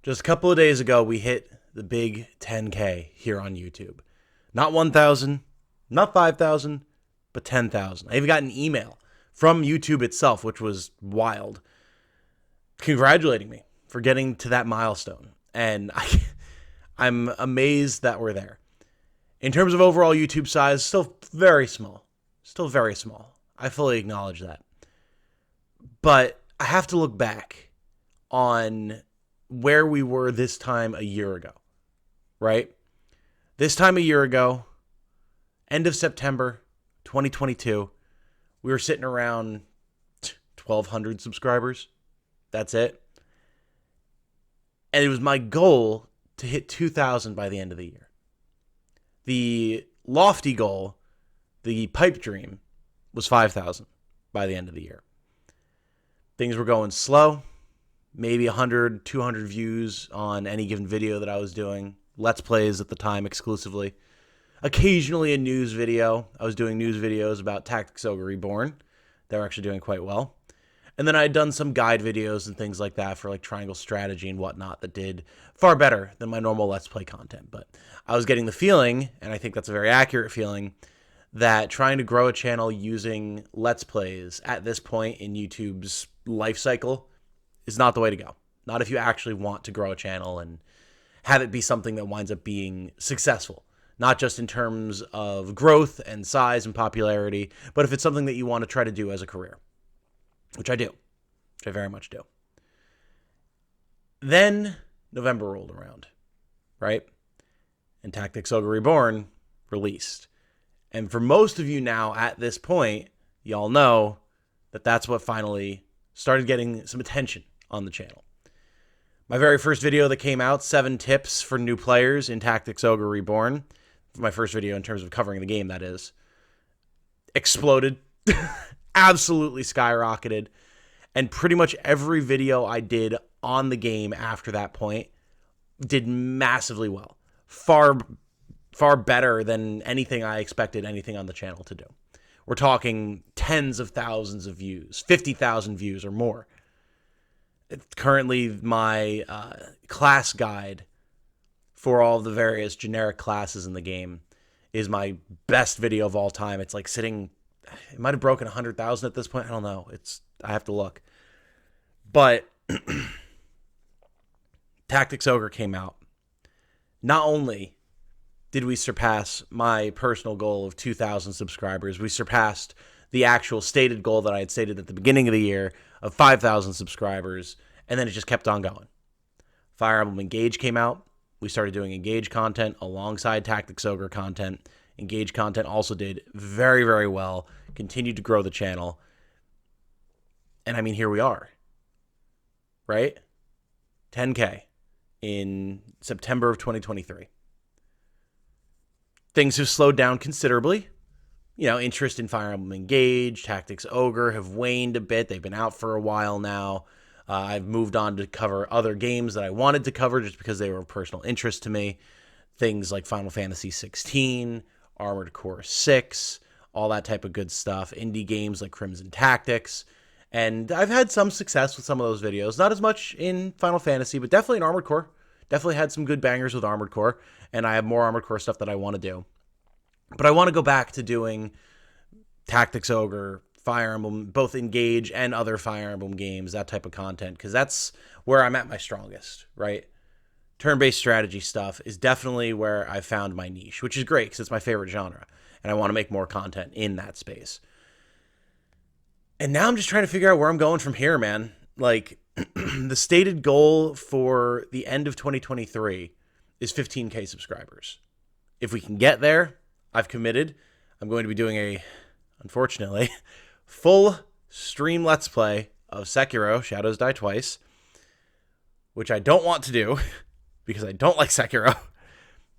Just a couple of days ago, we hit the big 10K here on YouTube. Not 1,000, not 5,000, but 10,000. I even got an email from YouTube itself, which was wild, congratulating me for getting to that milestone. And I'm amazed that we're there. In terms of overall YouTube size, still very small. Still very small. I fully acknowledge that. But I have to look back on where we were this time a year ago, right? This time a year ago, end of September 2022, we were sitting around 1,200 subscribers. That's it. And it was my goal to hit 2,000 by the end of the year. The lofty goal, the pipe dream, was 5,000 by the end of the year. Things were going slow. Maybe 100, 200 views on any given video that I was doing. Let's plays at the time exclusively. Occasionally a news video. I was doing news videos about Tactics Ogre Reborn. They were actually doing quite well. And then I had done some guide videos and things like that for like triangle strategy and whatnot that did far better than my normal Let's Play content. But I was getting the feeling, and I think that's a very accurate feeling, that trying to grow a channel using Let's Plays at this point in YouTube's life cycle is not the way to go. Not if you actually want to grow a channel and have it be something that winds up being successful. Not just in terms of growth and size and popularity, but if it's something that you want to try to do as a career. Which I do. Which I very much do. Then November rolled around, right? And Tactics Ogre Reborn released. And for most of you now at this point, y'all know that that's what finally started getting some attention on the channel. My very first video that came out, 7 tips for new players in Tactics Ogre Reborn, my first video in terms of covering the game, that is, exploded, absolutely skyrocketed, and pretty much every video I did on the game after that point did massively well. Far better than anything I expected anything on the channel to do. We're talking tens of thousands of views, 50,000 views or more. Currently, my class guide for all the various generic classes in the game is my best video of all time. It's like sitting, it might have broken 100,000 at this point. I don't know. I have to look. But Tactics Ogre came out. Not only did we surpass my personal goal of 2,000 subscribers, we surpassed the actual stated goal that I had stated at the beginning of the year of 5,000 subscribers, and then it just kept on going. Fire Emblem Engage came out. We started doing Engage content alongside Tactics Ogre content. Engage content also did very, very well, continued to grow the channel. And I mean, here we are, right? 10K in September of 2023. Things have slowed down considerably. You know, interest in Fire Emblem Engage, Tactics Ogre have waned a bit. They've been out for a while now. I've moved on to cover other games that I wanted to cover just because they were of personal interest to me. Things like Final Fantasy 16, Armored Core 6, all that type of good stuff. Indie games like Crimson Tactics. And I've had some success with some of those videos. Not as much in Final Fantasy, but definitely in Armored Core. Definitely had some good bangers with Armored Core. And I have more Armored Core stuff that I want to do. But I want to go back to doing Tactics Ogre, Fire Emblem, both Engage and other Fire Emblem games, that type of content, because that's where I'm at my strongest, right? Turn-based strategy stuff is definitely where I found my niche, which is great because it's my favorite genre, and I want to make more content in that space. And now I'm just trying to figure out where I'm going from here, man. Like, the stated goal for the end of 2023 is 15K subscribers. If we can get there, I've committed. I'm going to be doing unfortunately, full stream Let's Play of Sekiro, Shadows Die Twice, which I don't want to do because I don't like Sekiro,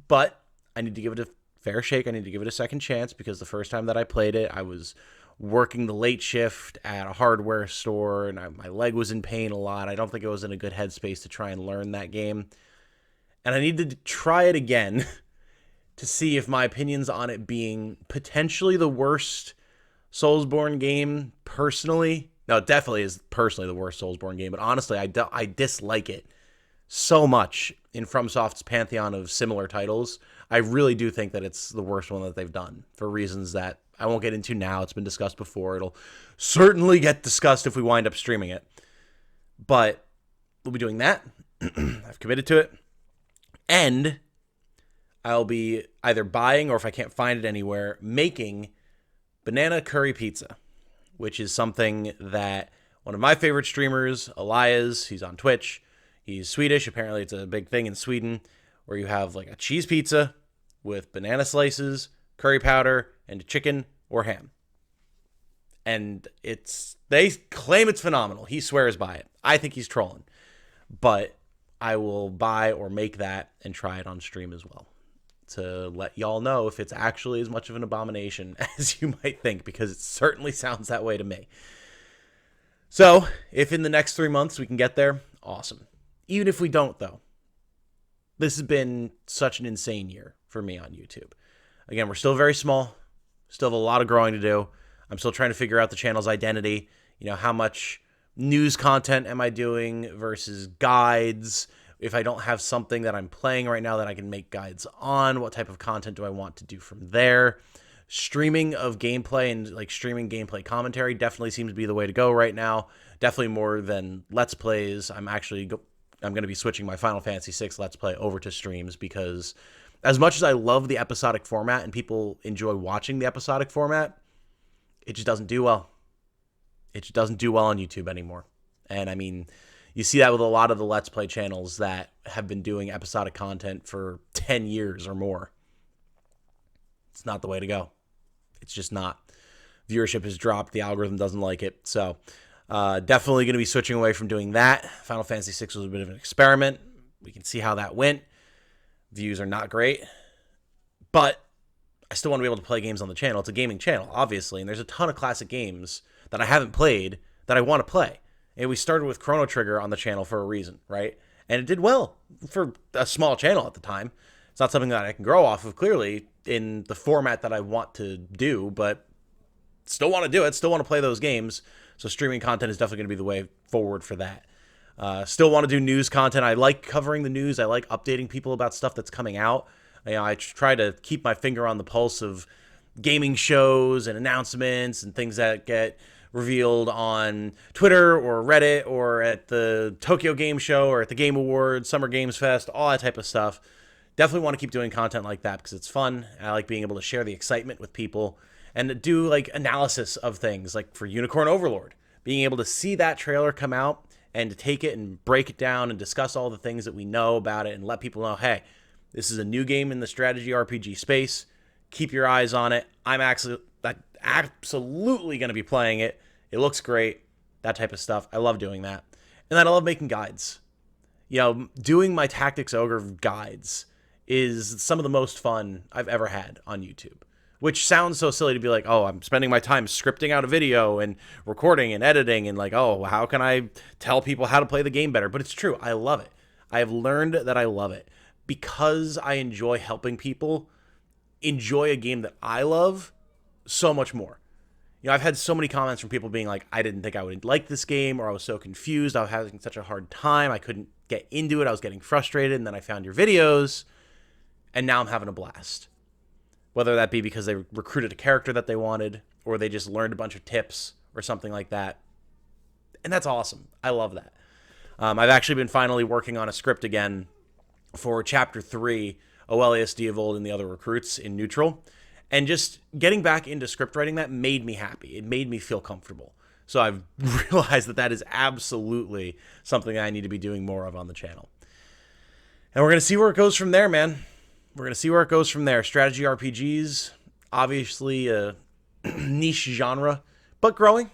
but I need to give it a fair shake. I need to give it a second chance because the first time that I played it, I was working the late shift at a hardware store and my leg was in pain a lot. I don't think I was in a good headspace to try and learn that game, and I needed to try it again to see if my opinions on it being potentially the worst Soulsborne game personally. No, it definitely is personally the worst Soulsborne game, but honestly, I dislike it so much in FromSoft's pantheon of similar titles. I really do think that it's the worst one that they've done for reasons that I won't get into now. It's been discussed before. It'll certainly get discussed if we wind up streaming it. But we'll be doing that. I've committed to it. And I'll be either buying, or if I can't find it anywhere, making banana curry pizza, which is something that one of my favorite streamers, Elias, he's on Twitch. He's Swedish. Apparently it's a big thing in Sweden, where you have like a cheese pizza with banana slices, curry powder, and chicken or ham. And they claim it's phenomenal. He swears by it. I think he's trolling. But I will buy or make that and try it on stream as well, to let y'all know if it's actually as much of an abomination as you might think, because it certainly sounds that way to me. So, if in the next 3 months we can get there, awesome. Even if we don't, though, this has been such an insane year for me on YouTube. Again, we're still very small, still have a lot of growing to do. I'm still trying to figure out the channel's identity. You know, how much news content am I doing versus guides? If I don't have something that I'm playing right now that I can make guides on, what type of content do I want to do from there? Streaming of gameplay and like streaming gameplay commentary definitely seems to be the way to go right now. Definitely more than Let's Plays. I'm going to be switching my Final Fantasy VI Let's Play over to streams, because as much as I love the episodic format and people enjoy watching the episodic format, it just doesn't do well. It just doesn't do well on YouTube anymore. And I mean, you see that with a lot of the Let's Play channels that have been doing episodic content for 10 years or more. It's not the way to go. It's just not. Viewership has dropped. The algorithm doesn't like it. So definitely going to be switching away from doing that. Final Fantasy VI was a bit of an experiment. We can see how that went. Views are not great. But I still want to be able to play games on the channel. It's a gaming channel, obviously. And there's a ton of classic games that I haven't played that I want to play. And we started with Chrono Trigger on the channel for a reason, right? And it did well for a small channel at the time. It's not something that I can grow off of, clearly, in the format that I want to do, but still want to do it, still want to play those games. So streaming content is definitely going to be the way forward for that. Still want to do news content. I like covering the news. I like updating people about stuff that's coming out. You know, I try to keep my finger on the pulse of gaming shows and announcements and things that get revealed on Twitter or Reddit or at the Tokyo Game Show or at the Game Awards, Summer Games Fest, all that type of stuff. Definitely want to keep doing content like that because it's fun. I like being able to share the excitement with people and do like analysis of things, like for Unicorn Overlord. Being able to see that trailer come out and to take it and break it down and discuss all the things that we know about it and let people know, hey, this is a new game in the strategy RPG space. Keep your eyes on it. I'm absolutely going to be playing it. It looks great. That type of stuff. I love doing that. And then I love making guides. You know, doing my Tactics Ogre guides is some of the most fun I've ever had on YouTube. Which sounds so silly to be like, oh, I'm spending my time scripting out a video and recording and editing and like, oh, how can I tell people how to play the game better? But it's true. I love it. I have learned that I love it because I enjoy helping people enjoy a game that I love so much more. You know, I've had so many comments from people being like, I didn't think I would like this game, or I was so confused. I was having such a hard time. I couldn't get into it. I was getting frustrated. And then I found your videos and now I'm having a blast. Whether that be because they recruited a character that they wanted, or they just learned a bunch of tips or something like that. And that's awesome. I love that. I've actually been finally working on a script again for Chapter 3, Aurelius Diovold and the Other Recruits in Neutral. And just getting back into script writing, that made me happy. It made me feel comfortable. So I've realized that that is absolutely something I need to be doing more of on the channel. And we're going to see where it goes from there, man. We're going to see where it goes from there. Strategy RPGs, obviously a niche genre, but growing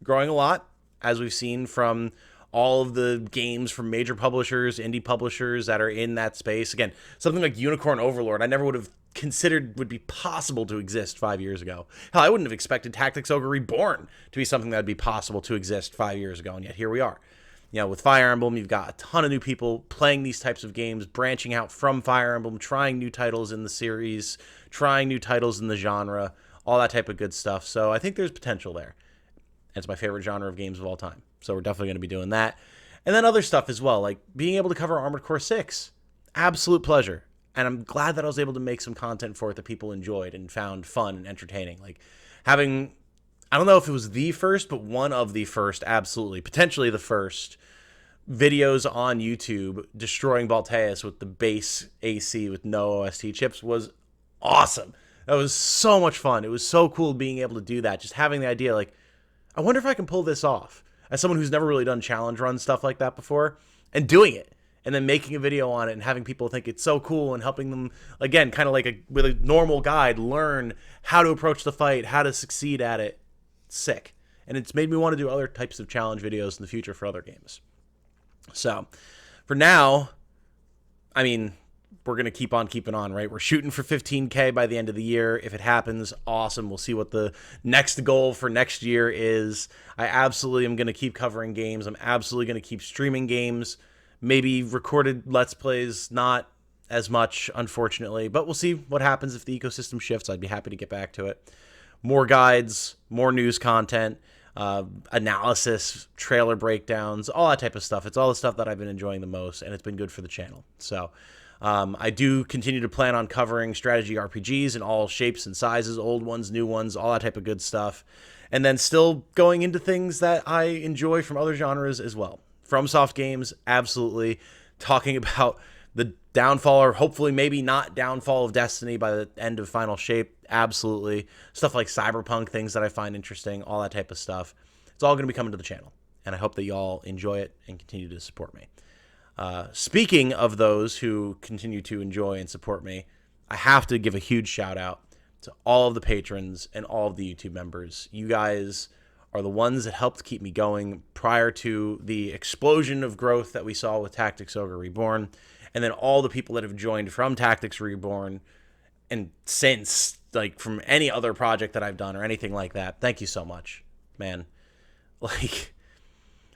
a lot, as we've seen from all of the games from major publishers, indie publishers that are in that space. Again, something like Unicorn Overlord, I never would have considered would be possible to exist 5 years ago. Hell, I wouldn't have expected Tactics Ogre Reborn to be something that would be possible to exist 5 years ago, and yet here we are. You know, with Fire Emblem, you've got a ton of new people playing these types of games, branching out from Fire Emblem, trying new titles in the series, trying new titles in the genre, all that type of good stuff. So I think there's potential there. And it's my favorite genre of games of all time. So we're definitely going to be doing that. And then other stuff as well, like being able to cover Armored Core 6. Absolute pleasure. And I'm glad that I was able to make some content for it that people enjoyed and found fun and entertaining. Like having, I don't know if it was the first, but one of the first, absolutely, potentially the first videos on YouTube destroying Balteus with the base AC with no OST chips was awesome. That was so much fun. It was so cool being able to do that. Just having the idea, like, I wonder if I can pull this off. As someone who's never really done challenge run stuff like that before, and doing it, and then making a video on it and having people think it's so cool and helping them, again, kind of like with a normal guide, learn how to approach the fight, how to succeed at it. Sick. And it's made me want to do other types of challenge videos in the future for other games. So, for now, I mean, we're going to keep on keeping on, right? We're shooting for 15K by the end of the year. If it happens, awesome. We'll see what the next goal for next year is. I absolutely am going to keep covering games. I'm absolutely going to keep streaming games. Maybe recorded Let's Plays, not as much, unfortunately. But we'll see what happens if the ecosystem shifts. I'd be happy to get back to it. More guides, more news content, analysis, trailer breakdowns, all that type of stuff. It's all the stuff that I've been enjoying the most, and it's been good for the channel. So I do continue to plan on covering strategy RPGs in all shapes and sizes, old ones, new ones, all that type of good stuff. And then still going into things that I enjoy from other genres as well. FromSoft games, absolutely. Talking about the downfall, or hopefully maybe not downfall, of Destiny by the end of Final Shape, absolutely. Stuff like Cyberpunk, things that I find interesting, all that type of stuff. It's all going to be coming to the channel, and I hope that y'all enjoy it and continue to support me. Speaking of those who continue to enjoy and support me, I have to give a huge shout out to all of the patrons and all of the YouTube members. You guys are the ones that helped keep me going prior to the explosion of growth that we saw with Tactics Ogre Reborn, and then all the people that have joined from Tactics Reborn and since, like from any other project that I've done or anything like that. Thank you so much, man. Like,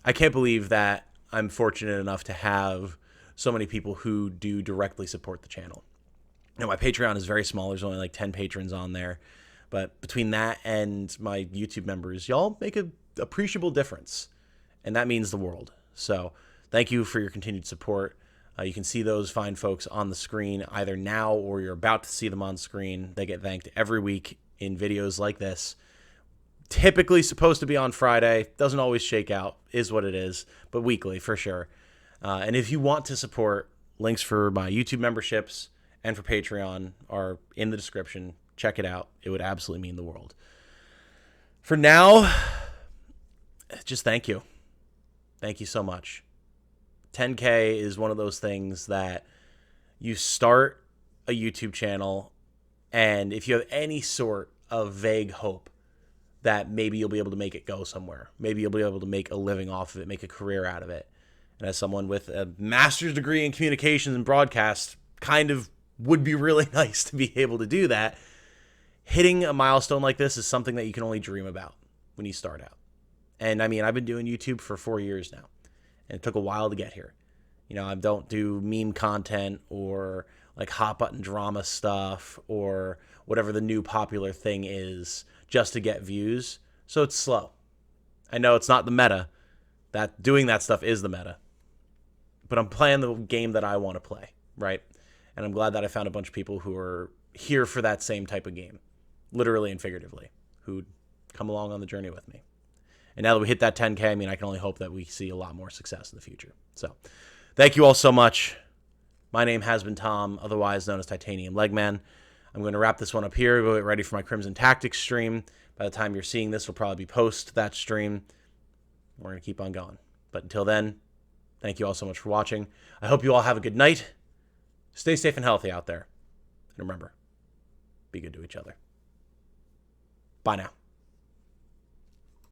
I can't believe that I'm fortunate enough to have so many people who do directly support the channel. Now, my Patreon is very small. There's only like 10 patrons on there. But between that and my YouTube members, y'all make an appreciable difference. And that means the world. So thank you for your continued support. You can see those fine folks on the screen either now or you're about to see them on screen. They get thanked every week in videos like this. Typically supposed to be on Friday. Doesn't always shake out. Is what it is. But weekly for sure. And if you want to support, links for my YouTube memberships and for Patreon are in the description. Check it out. It would absolutely mean the world. For now, just thank you. Thank you so much. 10K is one of those things that you start a YouTube channel, and if you have any sort of vague hope that maybe you'll be able to make it go somewhere, maybe you'll be able to make a living off of it, make a career out of it. And as someone with a master's degree in communications and broadcast, kind of would be really nice to be able to do that. Hitting a milestone like this is something that you can only dream about when you start out. And I mean, I've been doing YouTube for 4 years now, and it took a while to get here. You know, I don't do meme content or like hot button drama stuff or whatever the new popular thing is just to get views. So it's slow. I know it's not the meta. That doing that stuff is the meta. But I'm playing the game that I want to play, right? And I'm glad that I found a bunch of people who are here for that same type of game, literally and figuratively, who'd come along on the journey with me. And now that we hit that 10K, I mean, I can only hope that we see a lot more success in the future. So thank you all so much. My name has been Tom, otherwise known as Titanium Legman. I'm going to wrap this one up here, go get ready for my Crimson Tactics stream. By the time you're seeing this, we'll probably be post that stream. We're going to keep on going. But until then, thank you all so much for watching. I hope you all have a good night. Stay safe and healthy out there. And remember, be good to each other. Bye now.